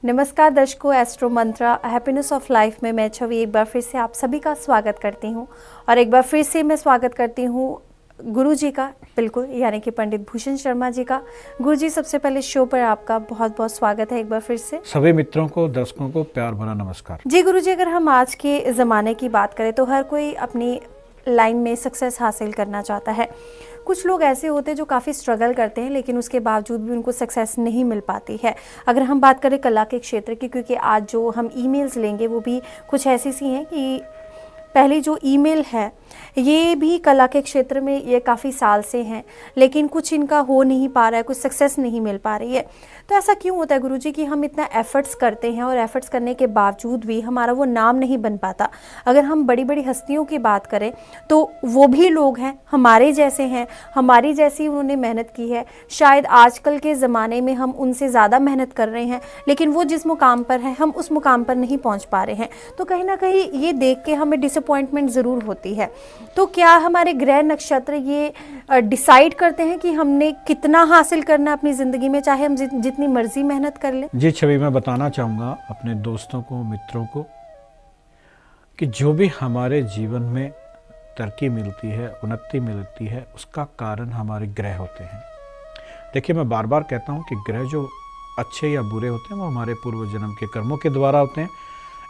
नमस्कार दर्शकों, astro Mantra happiness of life में मैं छवि एक बार फिर से आप सभी का स्वागत करती हूं और एक बार फिर से मैं स्वागत करती हूं गुरु जी का, बिल्कुल, यानी कि पंडित भूषण शर्मा जी का। गुरु जी, सबसे पहले शो पर आपका बहुत बहुत स्वागत है एक बार फिर से। सभी मित्रों को, दर्शकों को प्यार भरा नमस्कार। जी गुरु जी, अगर हम आज के ज़माने की बात करें तो हर कोई अपनी लाइन में सक्सेस हासिल करना चाहता है। कुछ लोग ऐसे होते हैं जो काफ़ी स्ट्रगल करते हैं लेकिन उसके बावजूद भी उनको सक्सेस नहीं मिल पाती है। अगर हम बात करें कला के क्षेत्र की, क्योंकि आज जो हम ईमेल्स लेंगे वो भी कुछ ऐसी सी हैं कि पहली जो ईमेल है ये भी कला के क्षेत्र में ये काफ़ी साल से हैं, लेकिन कुछ इनका हो नहीं पा रहा है, कुछ सक्सेस नहीं मिल पा रही है। तो ऐसा क्यों होता है गुरुजी कि हम इतना एफर्ट्स करते हैं और एफर्ट्स करने के बावजूद भी हमारा वो नाम नहीं बन पाता। अगर हम बड़ी बड़ी हस्तियों की बात करें तो वो भी लोग हैं, हमारे जैसे हैं, हमारी जैसी उन्होंने मेहनत की है। शायद आजकल के ज़माने में हम उनसे ज़्यादा मेहनत कर रहे हैं, लेकिन वो जिस मुकाम पर है हम उस मुकाम पर नहीं पहुँच पा रहे हैं। तो कहीं ना कहीं ये देख के हमें डिसअपॉइंटमेंट ज़रूर होती है। तो क्या हमारे ग्रह नक्षत्र ये डिसाइड करते हैं कि हमने कितना हासिल करना है अपनी ज़िंदगी में, चाहे हम जितनी मर्जी मेहनत कर लें? जी छवि, मैं बताना चाहूँगा अपने दोस्तों को, मित्रों को कि जो भी हमारे जीवन में तरक्की मिलती है, उन्नति मिलती है, उसका कारण हमारे ग्रह होते हैं। देखिए, मैं बार बार कहता हूँ कि ग्रह जो अच्छे या बुरे होते हैं वो हमारे पूर्व जन्म के कर्मों के द्वारा होते हैं।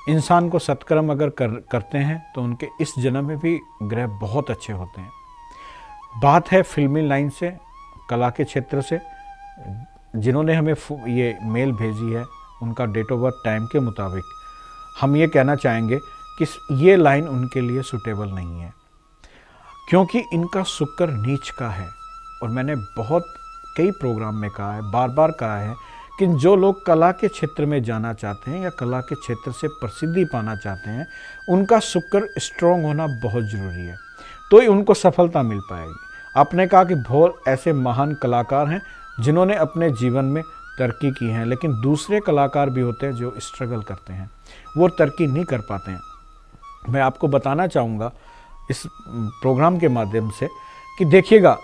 इंसान को सत्कर्म अगर करते हैं तो उनके इस जन्म में भी ग्रह बहुत अच्छे होते हैं। बात है फिल्मी लाइन से, कला के क्षेत्र से। जिन्होंने हमें ये मेल भेजी है उनका डेट ऑफ बर्थ टाइम के मुताबिक हम ये कहना चाहेंगे कि ये लाइन उनके लिए सूटेबल नहीं है, क्योंकि इनका शुक्र नीच का है। और मैंने बहुत कई प्रोग्राम में कहा है, बार बार कहा है कि जो लोग कला के क्षेत्र में जाना चाहते हैं या कला के क्षेत्र से प्रसिद्धि पाना चाहते हैं, उनका शुक्र स्ट्रॉन्ग होना बहुत ज़रूरी है, तो ही उनको सफलता मिल पाएगी। आपने कहा कि बहुत ऐसे महान कलाकार हैं जिन्होंने अपने जीवन में तरक्की की है, लेकिन दूसरे कलाकार भी होते हैं जो स्ट्रगल करते हैं, वो तरक्की नहीं कर पाते हैं। मैं आपको बताना चाहूँगा इस प्रोग्राम के माध्यम से कि देखिएगा,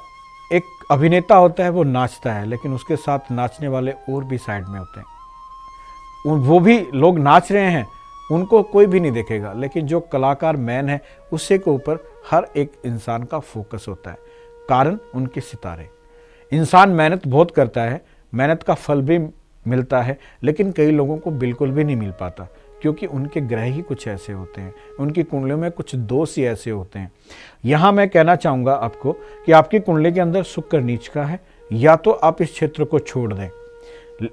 एक अभिनेता होता है, वो नाचता है, लेकिन उसके साथ नाचने वाले और भी साइड में होते हैं। वो भी लोग नाच रहे हैं, उनको कोई भी नहीं देखेगा, लेकिन जो कलाकार मैन है उससे के ऊपर हर एक इंसान का फोकस होता है। कारण उनके सितारे। इंसान मेहनत बहुत करता है, मेहनत का फल भी मिलता है, लेकिन कई लोगों को बिल्कुल भी नहीं मिल पाता, क्योंकि उनके ग्रह ही कुछ ऐसे होते हैं, उनकी कुंडलियों में कुछ दोष ही ऐसे होते हैं। यहाँ मैं कहना चाहूँगा आपको कि आपकी कुंडली के अंदर शुक्र नीच का है, या तो आप इस क्षेत्र को छोड़ दें।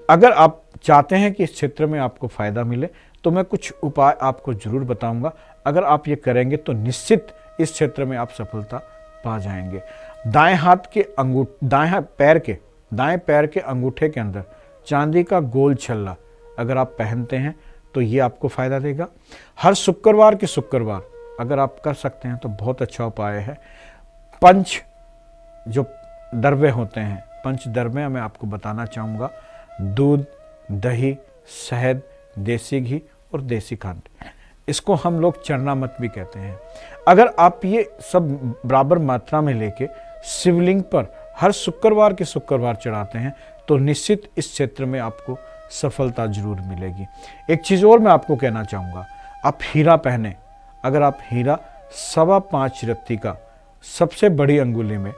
अगर आप चाहते हैं कि इस क्षेत्र में आपको फ़ायदा मिले तो मैं कुछ उपाय आपको ज़रूर बताऊँगा। अगर आप ये करेंगे तो निश्चित इस क्षेत्र में आप सफलता पा जाएंगे। दाएं पैर के अंगूठे के अंदर चांदी का गोल छल्ला अगर आप पहनते हैं तो ये आपको फ़ायदा देगा। हर शुक्रवार के शुक्रवार अगर आप कर सकते हैं तो बहुत अच्छा उपाय है। पंच जो द्रव्य होते हैं, पंच द्रव्य मैं आपको बताना चाहूँगा: दूध, दही, शहद, देसी घी और देसी खंड। इसको हम लोग चरणामत भी कहते हैं। अगर आप ये सब बराबर मात्रा में लेके शिवलिंग पर हर शुक्रवार के शुक्रवार चढ़ाते हैं तो निश्चित इस क्षेत्र में आपको सफलता जरूर मिलेगी। एक चीज़ और मैं आपको कहना चाहूँगा, आप हीरा पहने। अगर आप हीरा 5.25 रत्ती का सबसे बड़ी अंगुली में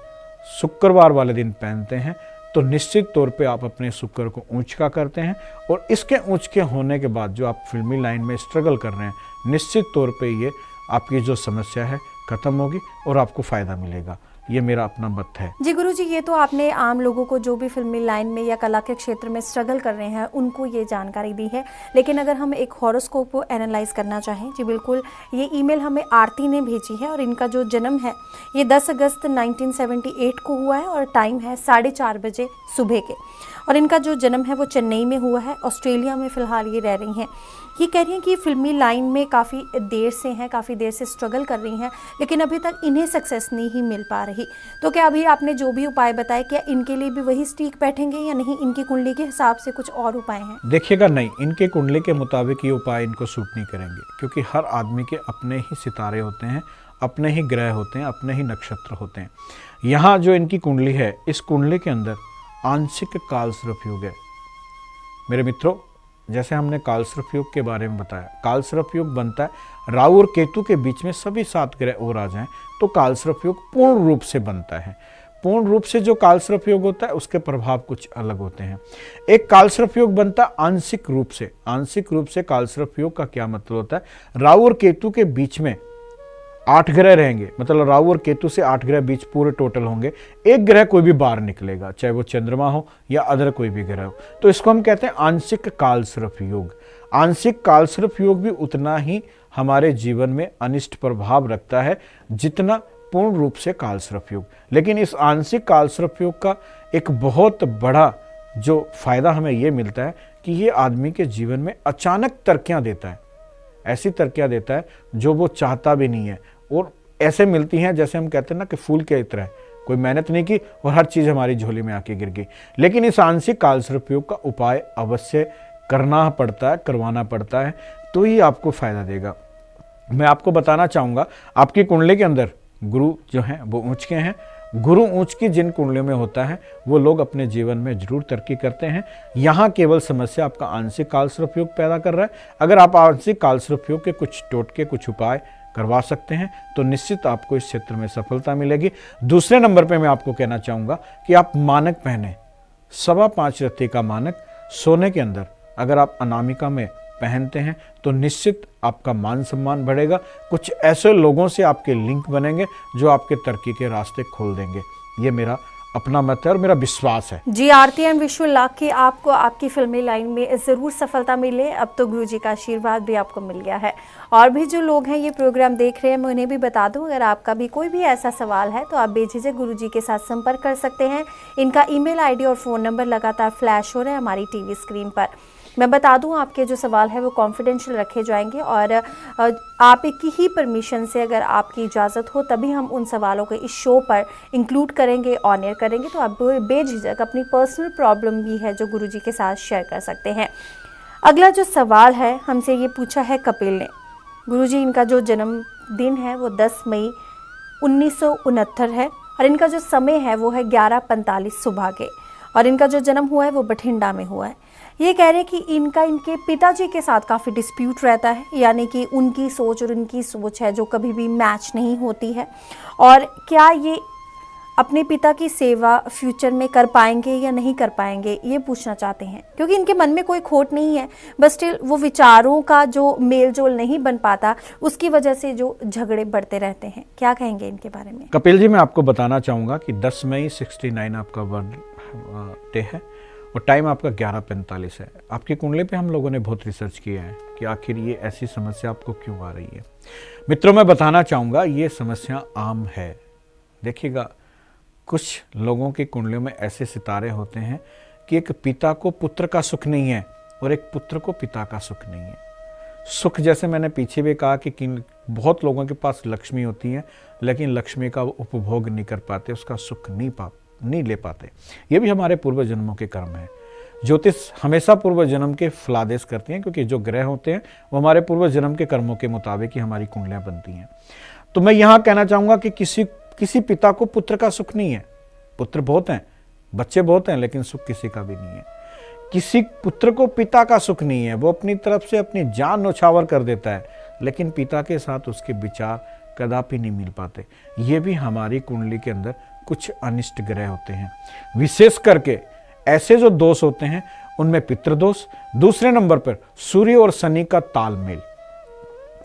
शुक्रवार वाले दिन पहनते हैं तो निश्चित तौर पे आप अपने शुक्र को ऊंच का करते हैं, और इसके ऊंच के होने के बाद जो आप फिल्मी लाइन में स्ट्रगल कर रहे हैं, निश्चित तौर पे ये आपकी जो समस्या है खत्म होगी और आपको फ़ायदा मिलेगा। ये मेरा अपना मत है। जी गुरुजी, ये तो आपने आम लोगों को जो भी फिल्मी लाइन में या कला के क्षेत्र में स्ट्रगल कर रहे हैं उनको ये जानकारी दी है, लेकिन अगर हम एक हॉरोस्कोप को एनालाइज करना चाहें, जी बिल्कुल, ये ईमेल हमें आरती ने भेजी है और इनका जो जन्म है ये 10 अगस्त 1978 को हुआ है और टाइम है 4:30 बजे सुबह के, और इनका जो जन्म है वो चेन्नई में हुआ है। ऑस्ट्रेलिया में फ़िलहाल ये रह रही हैं। ये कह रही हैं कि फिल्मी लाइन में काफ़ी देर से हैं, काफ़ी देर से स्ट्रगल कर रही हैं, लेकिन अभी तक इन्हें सक्सेस नहीं मिल पा रही। तो क्या अभी आपने जो भी उपाय बताए, क्या इनके लिए भी वही स्टिक बैठेंगे या नहीं, इनकी कुंडली के हिसाब से कुछ और उपाय हैं? देखिएगा, नहीं, इनके कुंडली के मुताबिक ये उपाय इनको सूट नहीं करेंगे, क्योंकि हर आदमी के अपने ही सितारे होते हैं, अपने ही ग्रह होते हैं, अपने ही नक्षत्र होते हैं। यहाँ जो इनकी कुंडली है, इस कुंडली के अंदर आंशिक काल सर्प योग है। मेरे मित्रों, जैसे हमने कालसर्प योग के बारे में बताया, कालसर्प योग बनता है राहु और केतु के बीच में सभी 7 ग्रह और आ जाएं तो कालसर्प योग पूर्ण रूप से बनता है। पूर्ण रूप से जो कालसर्प योग होता है उसके प्रभाव कुछ अलग होते हैं। एक कालसर्प योग बनता है आंशिक रूप से। आंशिक रूप से कालसर्प योग का क्या मतलब होता है, राहु और केतु के बीच में 8 ग्रह रहेंगे, मतलब राहु और केतु से 8 ग्रह बीच पूरे टोटल होंगे, एक ग्रह कोई भी बाहर निकलेगा, चाहे वो चंद्रमा हो या अदर कोई भी ग्रह हो, तो इसको हम कहते हैं आंशिक कालसर्प योग। आंशिक कालसर्प योग भी उतना ही हमारे जीवन में अनिष्ट प्रभाव रखता है जितना पूर्ण रूप से कालसर्प योग। लेकिन इस आंशिक कालसर्प योग का एक बहुत बड़ा जो फायदा हमें ये मिलता है कि ये आदमी के जीवन में अचानक तरक्कियां देता है, ऐसी तरक्कियां देता है जो वो चाहता भी नहीं है, और ऐसे मिलती हैं जैसे हम कहते हैं ना कि फूल के तरह, कोई मेहनत नहीं की और हर चीज हमारी झोली में आके गिर गई। लेकिन इस आंशिक कालसर्प योग का उपाय अवश्य करना पड़ता है, करवाना पड़ता है, तो ही आपको फायदा देगा। मैं आपको बताना चाहूंगा, आपकी कुंडली के अंदर गुरु जो हैं वो ऊंच के हैं। गुरु ऊंच की जिन कुंडलियों में होता है वो लोग अपने जीवन में जरूर तरक्की करते हैं। यहाँ केवल समस्या आपका आंशिक कालसर्प योग पैदा कर रहा है। अगर आप आंशिक कालसर्प योग के कुछ टोटके, कुछ उपाय करवा सकते हैं तो निश्चित आपको इस क्षेत्र में सफलता मिलेगी। दूसरे नंबर पे मैं आपको कहना चाहूँगा कि आप मानक पहने, 5.25 रत्ती का मानक सोने के अंदर अगर आप अनामिका में पहनते हैं तो निश्चित आपका मान सम्मान बढ़ेगा। कुछ ऐसे लोगों से आपके लिंक बनेंगे जो आपके तरक्की के रास्ते खोल देंगे। ये मेरा अपना मत है और मेरा विश्वास है। जी, आरती एंड विश यू लक कि आपको आपकी फिल्मी लाइन में ज़रूर सफलता मिले। अब तो गुरुजी का आशीर्वाद भी आपको मिल गया है। और भी जो लोग हैं ये प्रोग्राम देख रहे हैं, मैं उन्हें भी बता दूं, अगर आपका भी कोई भी ऐसा सवाल है तो आप बेझिझक गुरुजी के साथ संपर्क कर सकते हैं। इनका ईमेल आईडी और फ़ोन नंबर लगातार फ्लैश हो रहे हैं हमारी टीवी स्क्रीन पर। मैं बता दूं, आपके जो सवाल है वो कॉन्फिडेंशियल रखे जाएंगे और आप की ही परमिशन से, अगर आपकी इजाज़त हो, तभी हम उन सवालों को इस शो पर इंक्लूड करेंगे, ऑन एयर करेंगे। तो आप बेझिझक अपनी पर्सनल प्रॉब्लम भी है जो गुरुजी के साथ शेयर कर सकते हैं। अगला जो सवाल है हमसे ये पूछा है कपिल ने। गुरुजी, इनका जो जन्मदिन है वो 10 मई 1969 है और इनका जो समय है वो है 11:45 सुबह के, और इनका जो जन्म हुआ है वो बठिंडा में हुआ है। ये कह रहे हैं कि इनके पिताजी के साथ काफ़ी डिस्प्यूट रहता है, यानी कि उनकी सोच और उनकी सोच है जो कभी भी मैच नहीं होती है। और क्या ये अपने पिता की सेवा फ्यूचर में कर पाएंगे या नहीं कर पाएंगे, ये पूछना चाहते हैं। क्योंकि इनके मन में कोई खोट नहीं है, बस स्टिल वो विचारों का जो मेल जोल नहीं बन पाता, उसकी वजह से जो झगड़े बढ़ते रहते हैं। क्या कहेंगे इनके बारे में? कपिल जी, मैं आपको बताना चाहूँगा कि 10 मई 69 आपका बर्थडे है और टाइम आपका 11:45 है। आपकी कुंडली पे हम लोगों ने बहुत रिसर्च किया है कि आखिर ये ऐसी समस्या आपको क्यों आ रही है। मित्रों, मैं बताना चाहूँगा ये समस्या आम है। देखिएगा, कुछ लोगों की कुंडलियों में ऐसे सितारे होते हैं कि एक पिता को पुत्र का सुख नहीं है और एक पुत्र को पिता का सुख नहीं है। सुख, जैसे मैंने पीछे भी कहा कि बहुत लोगों के पास लक्ष्मी होती है लेकिन लक्ष्मी का वो उपभोग नहीं कर पाते, उसका सुख नहीं ले पाते। ये भी हमारे पूर्व जन्मों के कर्म है। ज्योतिष हमेशा पूर्व जन्म के फलादेश करती हैं, क्योंकि जो ग्रह होते हैं वो हमारे पूर्व जन्म के कर्मों के मुताबिक ही हमारी कुंडलियां बनती हैं। तो मैं यहाँ कहना चाहूँगा कि किसी पिता को पुत्र का सुख नहीं है। पुत्र बहुत हैं, बच्चे बहुत हैं, लेकिन सुख किसी का भी नहीं है। किसी पुत्र को पिता का सुख नहीं है, वो अपनी तरफ से अपनी जान न्यौछावर कर देता है, लेकिन पिता के साथ उसके विचार कदापि नहीं मिल पाते। ये भी हमारी कुंडली के अंदर कुछ अनिष्ट ग्रह होते हैं। विशेष करके ऐसे जो दोष होते हैं उनमें पितृदोष, दूसरे नंबर पर सूर्य और शनि का तालमेल।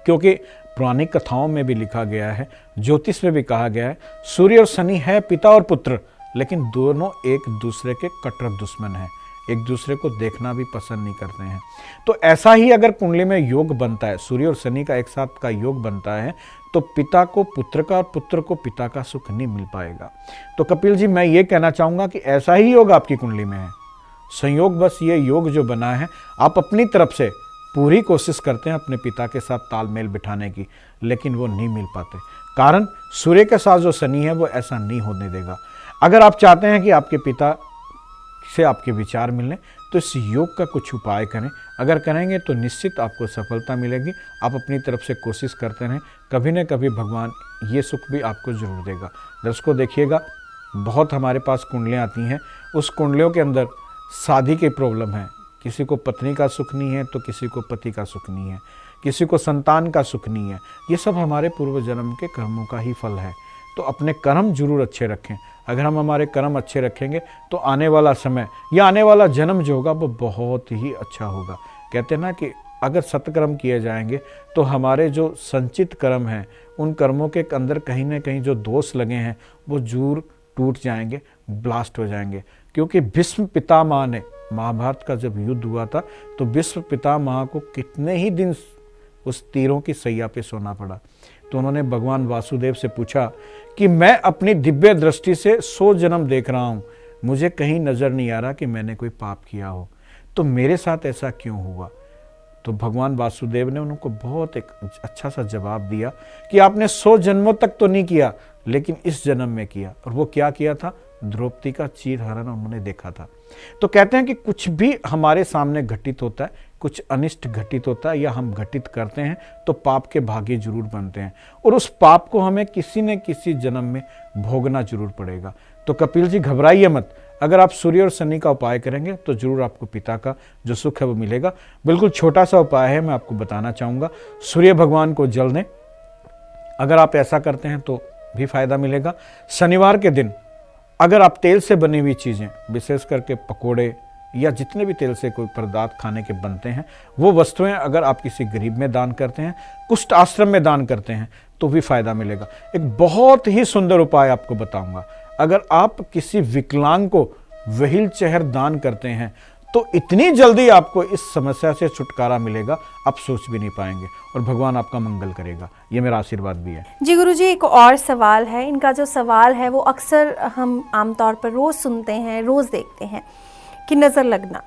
क्योंकि पुरानी कथाओं में भी लिखा गया है, ज्योतिष में भी कहा गया है, सूर्य और शनि है पिता और पुत्र, लेकिन दोनों एक दूसरे के कट्टर दुश्मन हैं, एक दूसरे को देखना भी पसंद नहीं करते हैं। तो ऐसा ही अगर कुंडली में योग बनता है, सूर्य और शनि का एक साथ का योग बनता है, तो पिता को पुत्र का और पुत्र को पिता का सुख नहीं मिल पाएगा। तो कपिल जी, मैं ये कहना चाहूँगा कि ऐसा ही योग आपकी कुंडली में है। संयोग बस ये योग जो बना है, आप अपनी तरफ से पूरी कोशिश करते हैं अपने पिता के साथ तालमेल बिठाने की, लेकिन वो नहीं मिल पाते। कारण सूर्य के साथ जो शनि है वो ऐसा नहीं होने देगा। अगर आप चाहते हैं कि आपके पिता से आपके विचार मिलने, तो इस योग का कुछ उपाय करें। अगर करेंगे तो निश्चित आपको सफलता मिलेगी। आप अपनी तरफ से कोशिश करते रहें, कभी न कभी भगवान ये सुख भी आपको जरूर देगा। दर्शकों, देखिएगा, बहुत हमारे पास कुंडलियाँ आती हैं, उस कुंडलियों के अंदर शादी की प्रॉब्लम है, किसी को पत्नी का सुख नहीं है तो किसी को पति का सुख नहीं है, किसी को संतान का सुख नहीं है। ये सब हमारे पूर्व जन्म के कर्मों का ही फल है। तो अपने कर्म जरूर अच्छे रखें। अगर हम हमारे कर्म अच्छे रखेंगे तो आने वाला समय या आने वाला जन्म जो होगा वो बहुत ही अच्छा होगा। कहते हैं ना कि अगर सत्कर्म किए जाएंगे तो हमारे जो संचित कर्म हैं उन कर्मों के अंदर कहीं ना कहीं जो दोष लगे हैं वो जरूर टूट जाएंगे, ब्लास्ट हो जाएंगे। क्योंकि भीष्म पितामह ने, महाभारत का जब युद्ध हुआ था तो भीष्म पितामह को कितने ही दिन उस तीरों की सैया पे सोना पड़ा। तो उन्होंने भगवान वासुदेव से पूछा कि मैं अपनी दिव्य दृष्टि से 100 जन्म देख रहा हूँ, मुझे कहीं नजर नहीं आ रहा कि मैंने कोई पाप किया हो, तो मेरे साथ ऐसा क्यों हुआ। तो भगवान वासुदेव ने उनको बहुत एक अच्छा सा जवाब दिया कि आपने 100 जन्मों तक तो नहीं किया लेकिन इस जन्म में किया। और वो क्या किया था, द्रौपदी का चीरहरण उन्होंने देखा था। तो कहते हैं कि कुछ भी हमारे सामने घटित होता है, कुछ अनिष्ट घटित होता है या हम घटित करते हैं तो पाप के भागी जरूर बनते हैं और उस पाप को हमें किसी न किसी जन्म में भोगना जरूर पड़ेगा। तो कपिल जी घबराइए मत, अगर आप सूर्य और शनि का उपाय करेंगे तो जरूर आपको पिता का जो सुख है वो मिलेगा। बिल्कुल छोटा सा उपाय है, मैं आपको बताना चाहूँगा। सूर्य भगवान को जल दें, अगर आप ऐसा करते हैं तो भी फायदा मिलेगा। शनिवार के दिन अगर आप तेल से बनी हुई चीज़ें, विशेष करके पकोड़े या जितने भी तेल से कोई पदार्थ खाने के बनते हैं, वो वस्तुएं अगर आप किसी गरीब में दान करते हैं, कुष्ठ आश्रम में दान करते हैं तो भी फायदा मिलेगा। एक बहुत ही सुंदर उपाय आपको बताऊंगा, अगर आप किसी विकलांग को व्हील चेयर दान करते हैं तो इतनी जल्दी आपको इस समस्या से छुटकारा मिलेगा, आप सोच भी नहीं पाएंगे और भगवान आपका मंगल करेगा। ये मेरा आशीर्वाद भी है। जी गुरुजी, एक और सवाल है। इनका जो सवाल है वो अक्सर हम आमतौर पर रोज़ सुनते हैं, रोज़ देखते हैं कि नज़र लगना।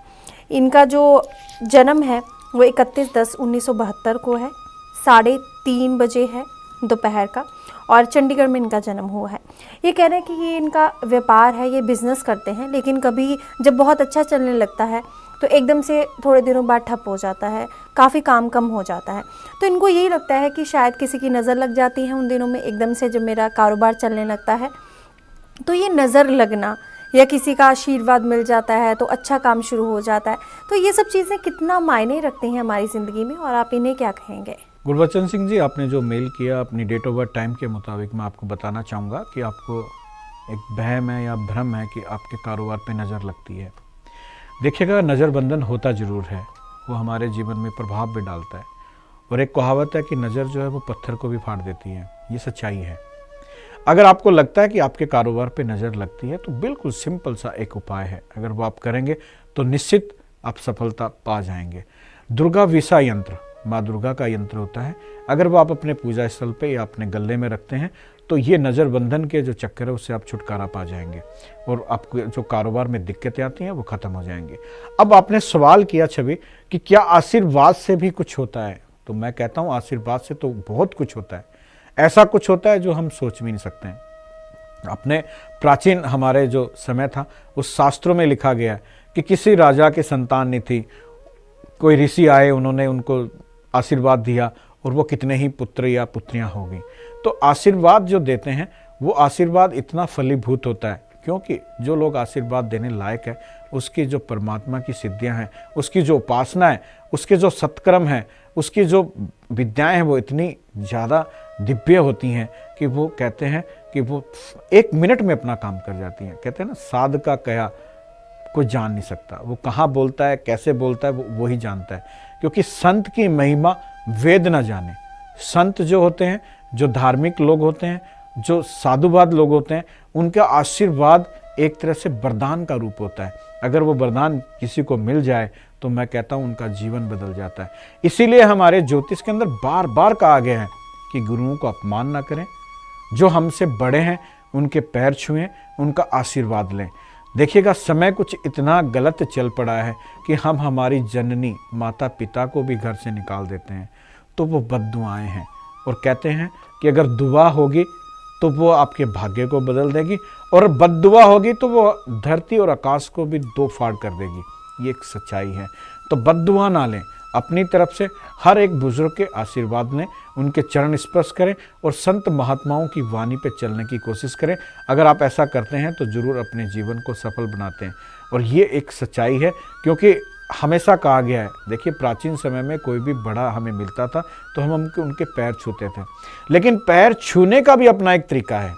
इनका जो जन्म है वो 31/10/1972 को है, 3:30 बजे है दोपहर का, और चंडीगढ़ में इनका जन्म हुआ है। ये कह रहे हैं कि ये इनका व्यापार है, ये बिज़नेस करते हैं, लेकिन कभी जब बहुत अच्छा चलने लगता है तो एकदम से थोड़े दिनों बाद ठप हो जाता है, काफ़ी काम कम हो जाता है। तो इनको यही लगता है कि शायद किसी की नज़र लग जाती है उन दिनों में, एकदम से जब मेरा कारोबार चलने लगता है तो ये नज़र लगना या किसी का आशीर्वाद मिल जाता है तो अच्छा काम शुरू हो जाता है। तो ये सब चीज़ें कितना मायने रखती हैं हमारी ज़िंदगी में, और आप इन्हें क्या कहेंगे? गुरबचन सिंह जी, आपने जो मेल किया अपनी डेट ऑफ बर्थ टाइम के मुताबिक, मैं आपको बताना चाहूँगा कि आपको एक वहम है या भ्रम है कि आपके कारोबार पे नज़र लगती है। देखिएगा, नज़र बंधन होता ज़रूर है, वो हमारे जीवन में प्रभाव भी डालता है। और एक कहावत है कि नज़र जो है वो पत्थर को भी फाड़ देती है, ये सच्चाई है। अगर आपको लगता है कि आपके कारोबार पे नज़र लगती है तो बिल्कुल सिंपल सा एक उपाय है, अगर वो आप करेंगे तो निश्चित आप सफलता पा जाएंगे। दुर्गा विसा यंत्र, माँ दुर्गा का यंत्र होता है, अगर वो आप अपने पूजा स्थल पे या अपने गले में रखते हैं तो ये नज़र बंधन के जो चक्कर है उससे आप छुटकारा पा जाएंगे और आपको जो कारोबार में दिक्कतें आती हैं वो ख़त्म हो जाएंगी। अब आपने सवाल किया छवि कि क्या आशीर्वाद से भी कुछ होता है, तो मैं कहता हूँ आशीर्वाद से तो बहुत कुछ होता है। ऐसा कुछ होता है जो हम सोच भी नहीं सकते हैं। अपने प्राचीन हमारे जो समय था उस शास्त्रों में लिखा गया है कि किसी राजा की संतान नहीं थी, कोई ऋषि आए, उन्होंने उनको आशीर्वाद दिया और वो कितने ही पुत्र या पुत्रियां हो गई। तो आशीर्वाद जो देते हैं वो आशीर्वाद इतना फलीभूत होता है, क्योंकि जो लोग आशीर्वाद देने लायक है उसकी जो परमात्मा की सिद्धियां हैं, उसकी जो उपासना है, उसके जो सत्कर्म है, उसकी जो विद्याएं हैं वो इतनी ज़्यादा दिव्य होती हैं कि वो कहते हैं कि वो 1 मिनट में अपना काम कर जाती हैं। कहते हैं ना, साध का कया कोई जान नहीं सकता, वो कहाँ बोलता है, कैसे बोलता है, वो ही जानता है। क्योंकि संत की महिमा वेद न जाने। संत जो होते हैं, जो धार्मिक लोग होते हैं, जो साधुवाद लोग होते हैं, उनका आशीर्वाद एक तरह से वरदान का रूप होता है। अगर वो वरदान किसी को मिल जाए तो मैं कहता हूँ उनका जीवन बदल जाता है। इसीलिए हमारे ज्योतिष के अंदर बार बार कहा गया है कि गुरुओं को अपमान ना करें, जो हमसे बड़े हैं उनके पैर छुएं, उनका आशीर्वाद लें। देखिएगा, समय कुछ इतना गलत चल पड़ा है कि हम हमारी जननी माता पिता को भी घर से निकाल देते हैं, तो वो बद्दुआएं हैं। और कहते हैं कि अगर दुआ होगी तो वो आपके भाग्य को बदल देगी और बद्दुआ होगी तो वो धरती और आकाश को भी 2 फाड़ कर देगी। ये एक सच्चाई है। तो बद्दुआ ना लें, अपनी तरफ से हर एक बुजुर्ग के आशीर्वाद लें, उनके चरण स्पर्श करें और संत महात्माओं की वाणी पे चलने की कोशिश करें। अगर आप ऐसा करते हैं तो जरूर अपने जीवन को सफल बनाते हैं। और ये एक सच्चाई है, क्योंकि हमेशा कहा गया है, देखिए प्राचीन समय में कोई भी बड़ा हमें मिलता था तो हम उनके पैर छूते थे, लेकिन पैर छूने का भी अपना एक तरीका है।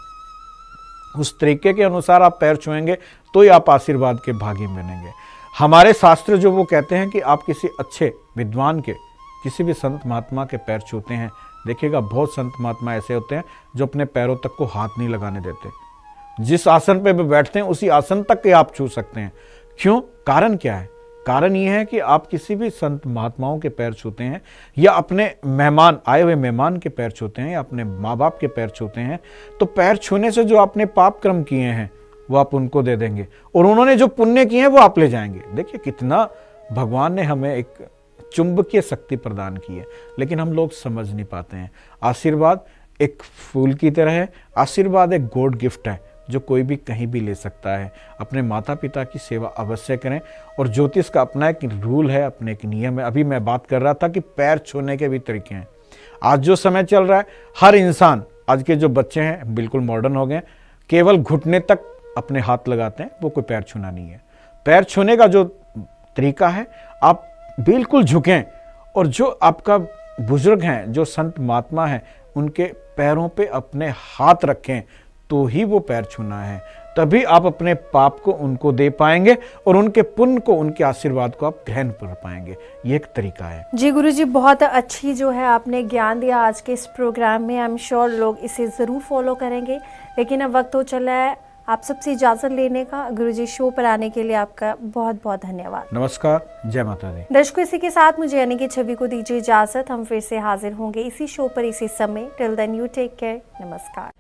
उस तरीके के अनुसार आप पैर छुएंगे तो ही आप आशीर्वाद के भागी बनेंगे। हमारे शास्त्र जो वो कहते हैं कि आप किसी अच्छे विद्वान के, किसी भी संत महात्मा के पैर छूते हैं, देखिएगा बहुत संत महात्मा ऐसे होते हैं जो अपने पैरों तक को हाथ नहीं लगाने देते। जिस आसन पे वे बैठते हैं उसी आसन तक के आप छू सकते हैं। क्यों? कारण क्या है? कारण ये है कि आप किसी भी संत महात्माओं के पैर छूते हैं या अपने मेहमान, आए हुए मेहमान के पैर छूते हैं या अपने माँ बाप के पैर छूते हैं, तो पैर छूने से जो आपने पाप कर्म किए हैं वो आप उनको दे देंगे और उन्होंने जो पुण्य किए हैं वो आप ले जाएंगे। देखिए कितना भगवान ने हमें एक चुंबकीय शक्ति प्रदान की है, लेकिन हम लोग समझ नहीं पाते हैं। आशीर्वाद एक फूल की तरह है, आशीर्वाद एक गॉड गिफ्ट है जो कोई भी कहीं भी ले सकता है। अपने माता पिता की सेवा अवश्य करें और ज्योतिष का अपना एक रूल है, अपने एक नियम है। अभी मैं बात कर रहा था कि पैर छूने के भी तरीके हैं। आज जो समय चल रहा है, हर इंसान, आज के जो बच्चे हैं बिल्कुल मॉडर्न हो गए, केवल घुटने तक अपने हाथ लगाते हैं, वो कोई पैर छूना नहीं है। पैर छूने का जो तरीका है, आप बिल्कुल झुकें और जो आपका बुजुर्ग हैं, जो संत महात्मा हैं, उनके पैरों पे अपने हाथ रखें तो ही वो पैर छूना है। तभी आप अपने पाप को उनको दे पाएंगे और उनके पुण्य को, उनके आशीर्वाद को आप ग्रहण कर पाएंगे। ये एक तरीका है। जी गुरुजी, बहुत अच्छी जो है आपने ज्ञान दिया आज के इस प्रोग्राम में। आई एम श्योर लोग इसे ज़रूर फॉलो करेंगे। लेकिन अब वक्त हो चला है आप सबसे इजाज़त लेने का। गुरुजी, शो पर आने के लिए आपका बहुत बहुत धन्यवाद। नमस्कार, जय माता दी। दर्शकों, इसी के साथ मुझे यानी कि छवि को दीजिए इजाज़त। हम फिर से हाजिर होंगे इसी शो पर इसी समय। Till then you take care. नमस्कार।